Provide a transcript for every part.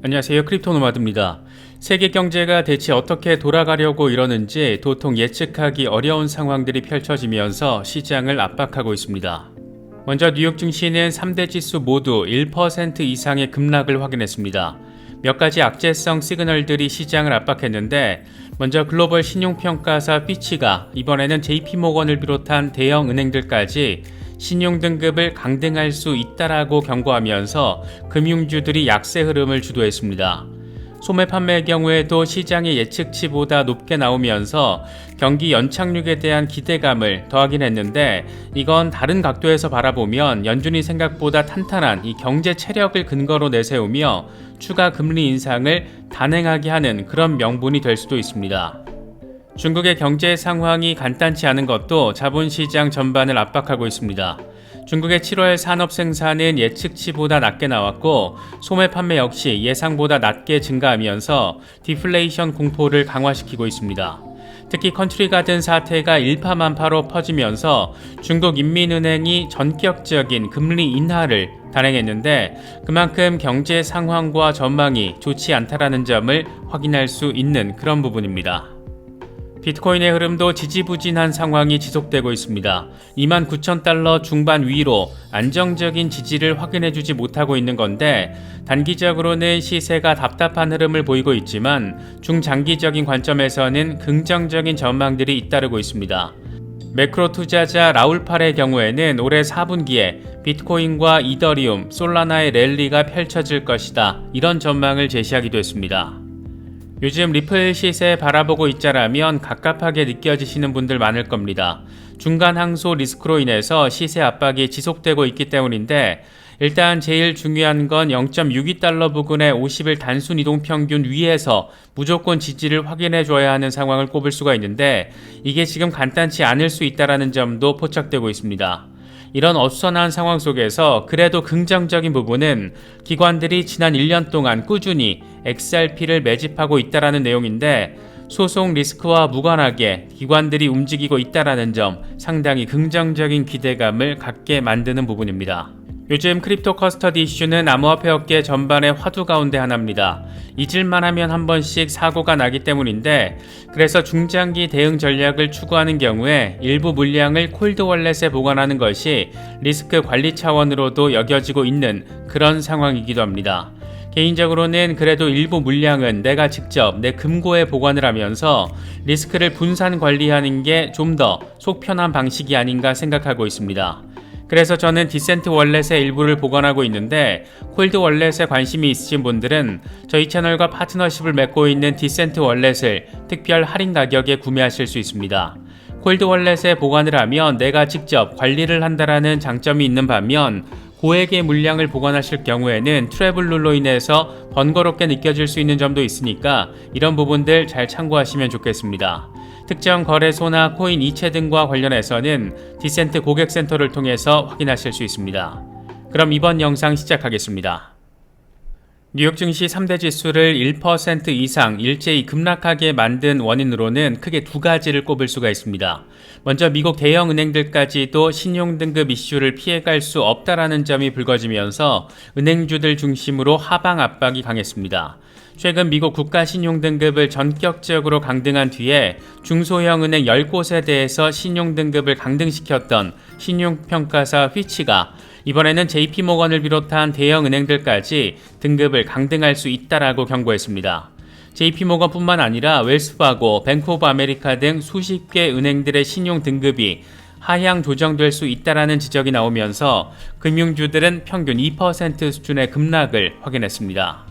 안녕하세요. 크립토노마드입니다. 세계 경제가 대체 어떻게 돌아가려고 이러는지 도통 예측하기 어려운 상황들이 펼쳐지면서 시장을 압박하고 있습니다. 먼저 뉴욕 증시는 3대 지수 모두 1% 이상의 급락을 확인했습니다. 몇 가지 악재성 시그널들이 시장을 압박했는데, 먼저 글로벌 신용평가사 피치가 이번에는 JP모건을 비롯한 대형 은행들까지 신용등급을 강등할 수 있다라고 경고하면서 금융주들이 약세 흐름을 주도했습니다. 소매 판매의 경우에도 시장의 예측치보다 높게 나오면서 경기 연착륙에 대한 기대감을 더하긴 했는데, 이건 다른 각도에서 바라보면 연준이 생각보다 탄탄한 이 경제 체력을 근거로 내세우며 추가 금리 인상을 단행하게 하는 그런 명분이 될 수도 있습니다. 중국의 경제 상황이 간단치 않은 것도 자본시장 전반을 압박하고 있습니다. 중국의 7월 산업 생산은 예측치보다 낮게 나왔고, 소매 판매 역시 예상보다 낮게 증가하면서 디플레이션 공포를 강화시키고 있습니다. 특히 컨트리가든 사태가 일파만파로 퍼지면서 중국 인민은행이 전격적인 금리 인하를 단행했는데, 그만큼 경제 상황과 전망이 좋지 않다라는 점을 확인할 수 있는 그런 부분입니다. 비트코인의 흐름도 지지부진한 상황이 지속되고 있습니다. 29,000달러 중반 위로 안정적인 지지를 확인해주지 못하고 있는 건데, 단기적으로는 시세가 답답한 흐름을 보이고 있지만 중장기적인 관점에서는 긍정적인 전망들이 잇따르고 있습니다. 매크로 투자자 라울팔의 경우에는 올해 4분기에 비트코인과 이더리움, 솔라나의 랠리가 펼쳐질 것이다, 이런 전망을 제시하기도 했습니다. 요즘 리플 시세 바라보고 있자라면 갑갑하게 느껴지시는 분들 많을 겁니다. 중간 항소 리스크로 인해서 시세 압박이 지속되고 있기 때문인데, 일단 제일 중요한 건 0.62달러 부근의 50일 단순 이동 평균 위에서 무조건 지지를 확인해 줘야 하는 상황을 꼽을 수가 있는데, 이게 지금 간단치 않을 수 있다는 점도 포착되고 있습니다. 이런 어수선한 상황 속에서 그래도 긍정적인 부분은 기관들이 지난 1년 동안 꾸준히 XRP를 매집하고 있다는 내용인데, 소송 리스크와 무관하게 기관들이 움직이고 있다는 점, 상당히 긍정적인 기대감을 갖게 만드는 부분입니다. 요즘 크립토 커스터디 이슈는 암호화폐 업계 전반의 화두 가운데 하나입니다. 잊을만 하면 한 번씩 사고가 나기 때문인데, 그래서 중장기 대응 전략을 추구하는 경우에 일부 물량을 콜드월렛에 보관하는 것이 리스크 관리 차원으로도 여겨지고 있는 그런 상황이기도 합니다. 개인적으로는 그래도 일부 물량은 내가 직접 내 금고에 보관을 하면서 리스크를 분산 관리하는 게 좀 더 속 편한 방식이 아닌가 생각하고 있습니다. 그래서 저는 디센트 월렛의 일부를 보관하고 있는데, 콜드 월렛에 관심이 있으신 분들은 저희 채널과 파트너십을 맺고 있는 디센트 월렛을 특별 할인 가격에 구매하실 수 있습니다. 콜드 월렛에 보관을 하면 내가 직접 관리를 한다라는 장점이 있는 반면, 고액의 물량을 보관하실 경우에는 트래블 룰로 인해서 번거롭게 느껴질 수 있는 점도 있으니까 이런 부분들 잘 참고하시면 좋겠습니다. 특정 거래소나 코인 이체 등과 관련해서는 디센트 고객센터를 통해서 확인하실 수 있습니다. 그럼 이번 영상 시작하겠습니다. 뉴욕 증시 3대 지수를 1% 이상 일제히 급락하게 만든 원인으로는 크게 두 가지를 꼽을 수가 있습니다. 먼저 미국 대형 은행들까지도 신용등급 이슈를 피해갈 수 없다라는 점이 불거지면서 은행주들 중심으로 하방 압박이 강했습니다. 최근 미국 국가 신용등급을 전격적으로 강등한 뒤에 중소형 은행 10곳에 대해서 신용등급을 강등시켰던 신용평가사 피치가 이번에는 JP모건을 비롯한 대형 은행들까지 등급을 강등할 수 있다라고 경고했습니다. JP모건뿐만 아니라 웰스파고, 뱅크 오브 아메리카 등 수십 개 은행들의 신용 등급이 하향 조정될 수 있다라는 지적이 나오면서 금융주들은 평균 2% 수준의 급락을 확인했습니다.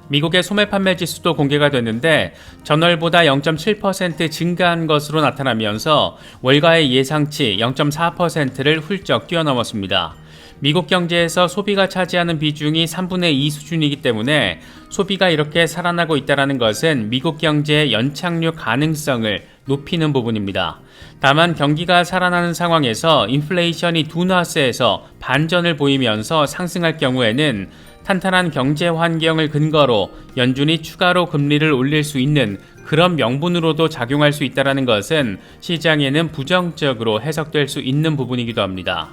미국의 소매 판매 지수도 공개가 됐는데, 전월보다 0.7% 증가한 것으로 나타나면서 월가의 예상치 0.4%를 훌쩍 뛰어넘었습니다. 미국 경제에서 소비가 차지하는 비중이 3분의 2 수준이기 때문에 소비가 이렇게 살아나고 있다는 것은 미국 경제의 연착륙 가능성을 높이는 부분입니다. 다만 경기가 살아나는 상황에서 인플레이션이 둔화세에서 반전을 보이면서 상승할 경우에는 탄탄한 경제 환경을 근거로 연준이 추가로 금리를 올릴 수 있는 그런 명분으로도 작용할 수 있다는 것은 시장에는 부정적으로 해석될 수 있는 부분이기도 합니다.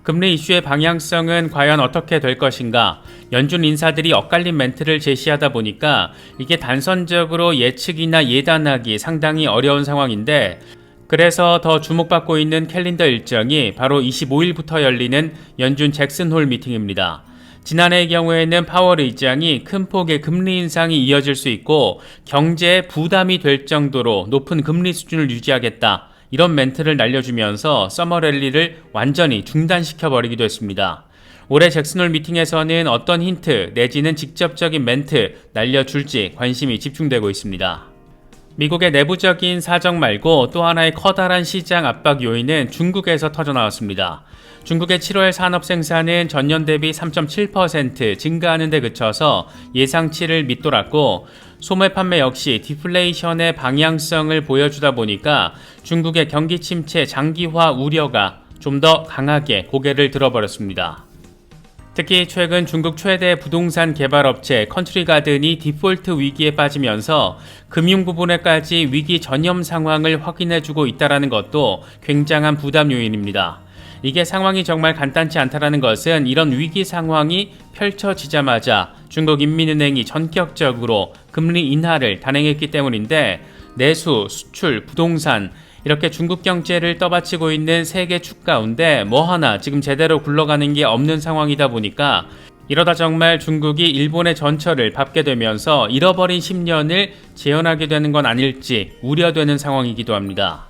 금리 이슈의 방향성은 과연 어떻게 될 것인가? 연준 인사들이 엇갈린 멘트를 제시하다 보니까 이게 단선적으로 예측이나 예단하기 상당히 어려운 상황인데, 그래서 더 주목받고 있는 캘린더 일정이 바로 25일부터 열리는 연준 잭슨홀 미팅입니다. 지난해의 경우에는 파월 의장이 큰 폭의 금리 인상이 이어질 수 있고 경제에 부담이 될 정도로 높은 금리 수준을 유지하겠다, 이런 멘트를 날려주면서 서머 랠리를 완전히 중단시켜버리기도 했습니다. 올해 잭슨홀 미팅에서는 어떤 힌트 내지는 직접적인 멘트 날려줄지 관심이 집중되고 있습니다. 미국의 내부적인 사정 말고 또 하나의 커다란 시장 압박 요인은 중국에서 터져나왔습니다. 중국의 7월 산업 생산은 전년 대비 3.7% 증가하는 데 그쳐서 예상치를 밑돌았고, 소매 판매 역시 디플레이션의 방향성을 보여주다 보니까 중국의 경기 침체 장기화 우려가 좀 더 강하게 고개를 들어버렸습니다. 특히 최근 중국 최대 부동산 개발업체 컨트리가든이 디폴트 위기에 빠지면서 금융 부분에까지 위기 전염 상황을 확인해주고 있다는 것도 굉장한 부담 요인입니다. 이게 상황이 정말 간단치 않다는 것은 이런 위기 상황이 펼쳐지자마자 중국인민은행이 전격적으로 금리 인하를 단행했기 때문인데, 내수, 수출, 부동산 이렇게 중국 경제를 떠받치고 있는 세계 축 가운데 뭐 하나 지금 제대로 굴러가는 게 없는 상황이다 보니까 이러다 정말 중국이 일본의 전철을 밟게 되면서 잃어버린 10년을 재현하게 되는 건 아닐지 우려되는 상황이기도 합니다.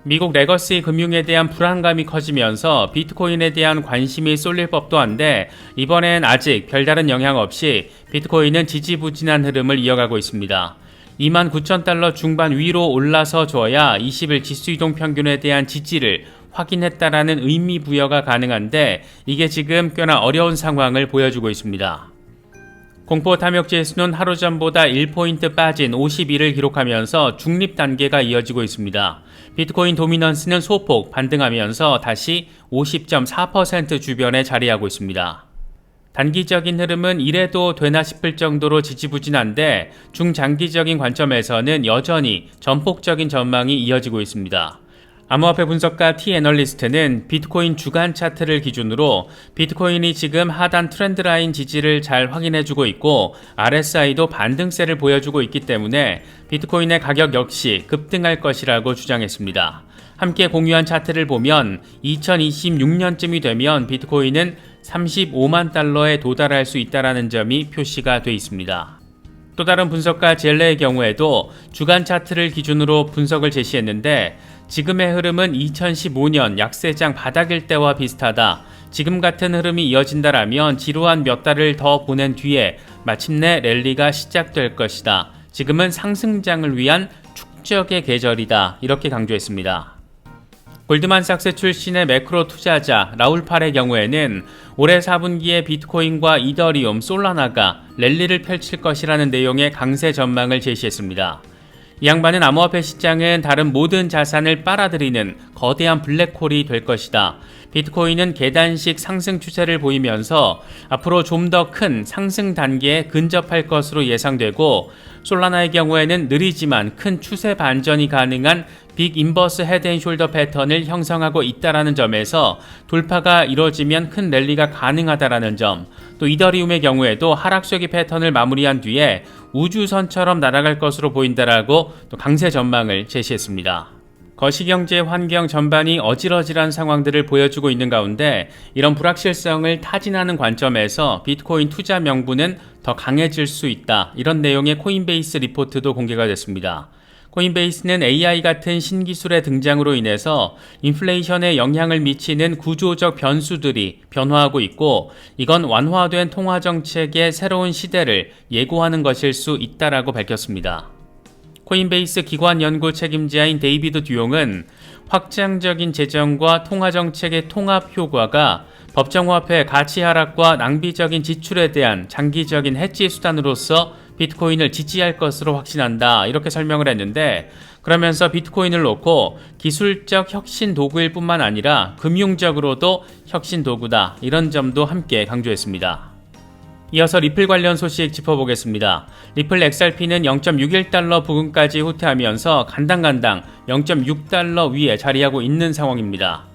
미국 레거시 금융에 대한 불안감이 커지면서 비트코인에 대한 관심이 쏠릴 법도 한데, 이번엔 아직 별다른 영향 없이 비트코인은 지지부진한 흐름을 이어가고 있습니다. 29,000달러 중반 위로 올라서 줘야 20일 지수이동 평균에 대한 지지를 확인했다라는 의미 부여가 가능한데, 이게 지금 꽤나 어려운 상황을 보여주고 있습니다. 공포 탐욕 지수는 하루 전보다 1포인트 빠진 51을 기록하면서 중립 단계가 이어지고 있습니다. 비트코인 도미넌스는 소폭 반등하면서 다시 50.4% 주변에 자리하고 있습니다. 단기적인 흐름은 이래도 되나 싶을 정도로 지지부진한데, 중장기적인 관점에서는 여전히 전폭적인 전망이 이어지고 있습니다. 암호화폐 분석가 T-애널리스트는 비트코인 주간 차트를 기준으로 비트코인이 지금 하단 트렌드라인 지지를 잘 확인해주고 있고 RSI도 반등세를 보여주고 있기 때문에 비트코인의 가격 역시 급등할 것이라고 주장했습니다. 함께 공유한 차트를 보면 2026년쯤이 되면 비트코인은 35만 달러에 도달할 수 있다는 점이 표시가 되어 있습니다. 또 다른 분석가 젤레의 경우에도 주간 차트를 기준으로 분석을 제시했는데, 지금의 흐름은 2015년 약세장 바닥일 때와 비슷하다. 지금 같은 흐름이 이어진다라면 지루한 몇 달을 더 보낸 뒤에 마침내 랠리가 시작될 것이다. 지금은 상승장을 위한 축적의 계절이다. 이렇게 강조했습니다. 골드만삭스 출신의 매크로 투자자 라울 팔의 경우에는 올해 4분기에 비트코인과 이더리움, 솔라나가 랠리를 펼칠 것이라는 내용의 강세 전망을 제시했습니다. 이 양반은 암호화폐 시장은 다른 모든 자산을 빨아들이는 거대한 블랙홀이 될 것이다. 비트코인은 계단식 상승 추세를 보이면서 앞으로 좀 더 큰 상승 단계에 근접할 것으로 예상되고, 솔라나의 경우에는 느리지만 큰 추세 반전이 가능한 빅 인버스 헤드앤숄더 패턴을 형성하고 있다는 점에서 돌파가 이뤄지면 큰 랠리가 가능하다는 점, 또 이더리움의 경우에도 하락세기 패턴을 마무리한 뒤에 우주선처럼 날아갈 것으로 보인다라고 또 강세 전망을 제시했습니다. 거시경제 환경 전반이 어질어질한 상황들을 보여주고 있는 가운데 이런 불확실성을 타진하는 관점에서 비트코인 투자 명분은 더 강해질 수 있다. 이런 내용의 코인베이스 리포트도 공개가 됐습니다. 코인베이스는 AI 같은 신기술의 등장으로 인해서 인플레이션에 영향을 미치는 구조적 변수들이 변화하고 있고, 이건 완화된 통화정책의 새로운 시대를 예고하는 것일 수 있다라고 밝혔습니다. 코인베이스 기관 연구 책임자인 데이비드 듀용은 확장적인 재정과 통화정책의 통합 효과가 법정화폐 가치 하락과 낭비적인 지출에 대한 장기적인 해지 수단으로서 비트코인을 지지할 것으로 확신한다, 이렇게 설명을 했는데, 그러면서 비트코인을 놓고 기술적 혁신 도구일 뿐만 아니라 금융적으로도 혁신 도구다, 이런 점도 함께 강조했습니다. 이어서 리플 관련 소식 짚어보겠습니다. 리플 XRP는 0.61달러 부근까지 후퇴하면서 간당간당 0.6달러 위에 자리하고 있는 상황입니다.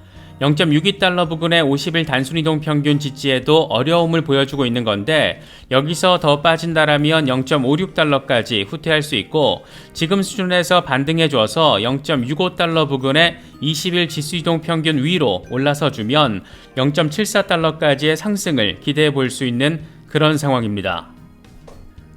0.62달러 부근의 50일 단순이동 평균 지지에도 어려움을 보여주고 있는 건데 여기서 더 빠진다라면 0.56달러까지 후퇴할 수 있고 지금 수준에서 반등해줘서 0.65달러 부근의 20일 지수이동 평균 위로 올라서 주면 0.74달러까지의 상승을 기대해 볼 수 있는 그런 상황입니다.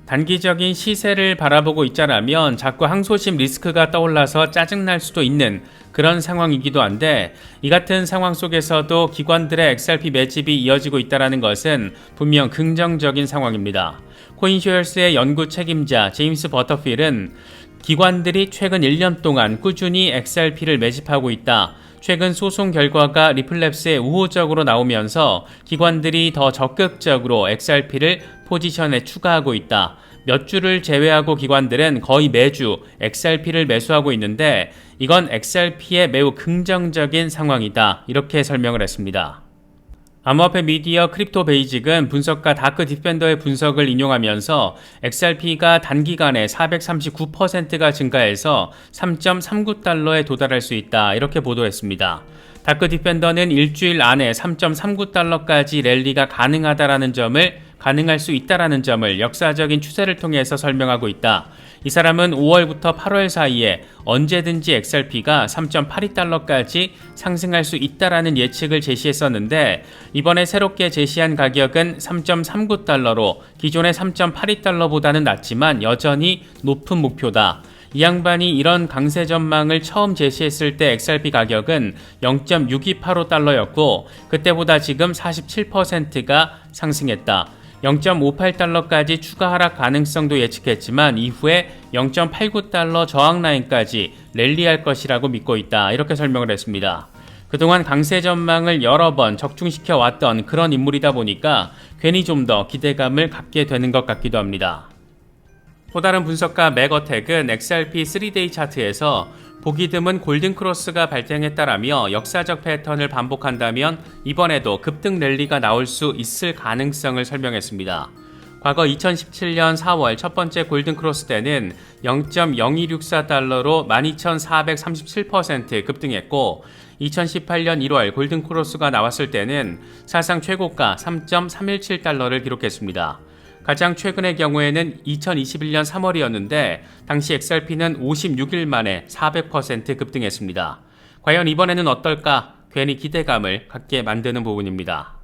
단기적인 시세를 바라보고 있자라면 자꾸 항소심 리스크가 떠올라서 짜증날 수도 있는 그런 상황이기도 한데 이 같은 상황 속에서도 기관들의 XRP 매집이 이어지고 있다는 것은 분명 긍정적인 상황입니다. 코인쇼얼스의 연구 책임자 제임스 버터필은 기관들이 최근 1년 동안 꾸준히 XRP를 매집하고 있다. 최근 소송 결과가 리플랩스에 우호적으로 나오면서 기관들이 더 적극적으로 XRP를 포지션에 추가하고 있다. 몇 주를 제외하고 기관들은 거의 매주 XRP를 매수하고 있는데 이건 XRP의 매우 긍정적인 상황이다. 이렇게 설명을 했습니다. 암호화폐 미디어 크립토 베이직은 분석가 다크 디펜더의 분석을 인용하면서 XRP가 단기간에 439%가 증가해서 3.39달러에 도달할 수 있다 이렇게 보도했습니다. 다크 디펜더는 일주일 안에 3.39달러까지 랠리가 가능할 수 있다라는 점을 역사적인 추세를 통해서 설명하고 있다. 이 사람은 5월부터 8월 사이에 언제든지 XRP가 3.82달러까지 상승할 수 있다라는 예측을 제시했었는데 이번에 새롭게 제시한 가격은 3.39달러로 기존의 3.82달러보다는 낮지만 여전히 높은 목표다. 이 양반이 이런 강세 전망을 처음 제시했을 때 XRP 가격은 0.6285달러였고 그때보다 지금 47%가 상승했다. 0.58달러까지 추가 하락 가능성도 예측했지만 이후에 0.89달러 저항 라인까지 랠리할 것이라고 믿고 있다. 이렇게 설명을 했습니다. 그동안 강세 전망을 여러 번 적중시켜 왔던 그런 인물이다 보니까 괜히 좀 더 기대감을 갖게 되는 것 같기도 합니다. 또 다른 분석가 맥어택은 XRP 3데이 차트에서 보기 드문 골든크로스가 발생했다라며 역사적 패턴을 반복한다면 이번에도 급등 랠리가 나올 수 있을 가능성을 설명했습니다. 과거 2017년 4월 첫 번째 골든크로스 때는 0.0264달러로 12,437% 급등했고 2018년 1월 골든크로스가 나왔을 때는 사상 최고가 3.317달러를 기록했습니다. 가장 최근의 경우에는 2021년 3월이었는데 당시 XRP는 56일 만에 400% 급등했습니다. 과연 이번에는 어떨까? 괜히 기대감을 갖게 만드는 부분입니다.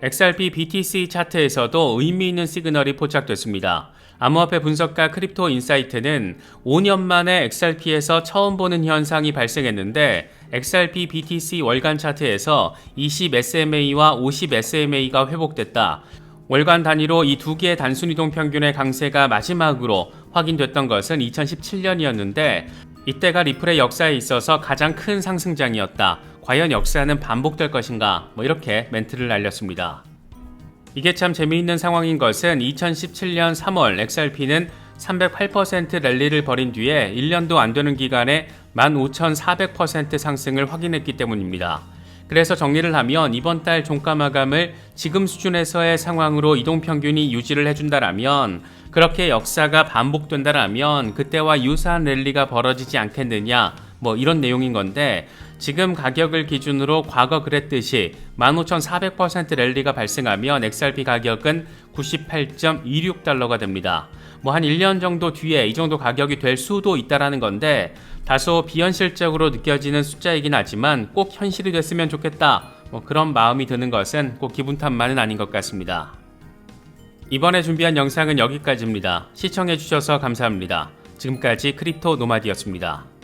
XRP BTC 차트에서도 의미 있는 시그널이 포착됐습니다. 암호화폐 분석가 크립토 인사이트는 5년 만에 XRP에서 처음 보는 현상이 발생했는데 XRP BTC 월간 차트에서 20SMA와 50SMA가 회복됐다. 월간 단위로 이 두 개의 단순이동 평균의 강세가 마지막으로 확인됐던 것은 2017년이었는데 이때가 리플의 역사에 있어서 가장 큰 상승장이었다. 과연 역사는 반복될 것인가? 이렇게 멘트를 날렸습니다. 이게 참 재미있는 상황인 것은 2017년 3월 XRP는 308% 랠리를 벌인 뒤에 1년도 안 되는 기간에 15,400% 상승을 확인했기 때문입니다. 그래서 정리를 하면 이번 달 종가 마감을 지금 수준에서의 상황으로 이동평균이 유지를 해준다라면 그렇게 역사가 반복된다라면 그때와 유사한 랠리가 벌어지지 않겠느냐 이런 내용인 건데 지금 가격을 기준으로 과거 그랬듯이 15,400% 랠리가 발생하면 XRP 가격은 98.26달러가 됩니다. 한 1년 정도 뒤에 이 정도 가격이 될 수도 있다라는 건데 다소 비현실적으로 느껴지는 숫자이긴 하지만 꼭 현실이 됐으면 좋겠다. 그런 마음이 드는 것은 꼭 기분 탓만은 아닌 것 같습니다. 이번에 준비한 영상은 여기까지입니다. 시청해주셔서 감사합니다. 지금까지 크립토 노마디였습니다.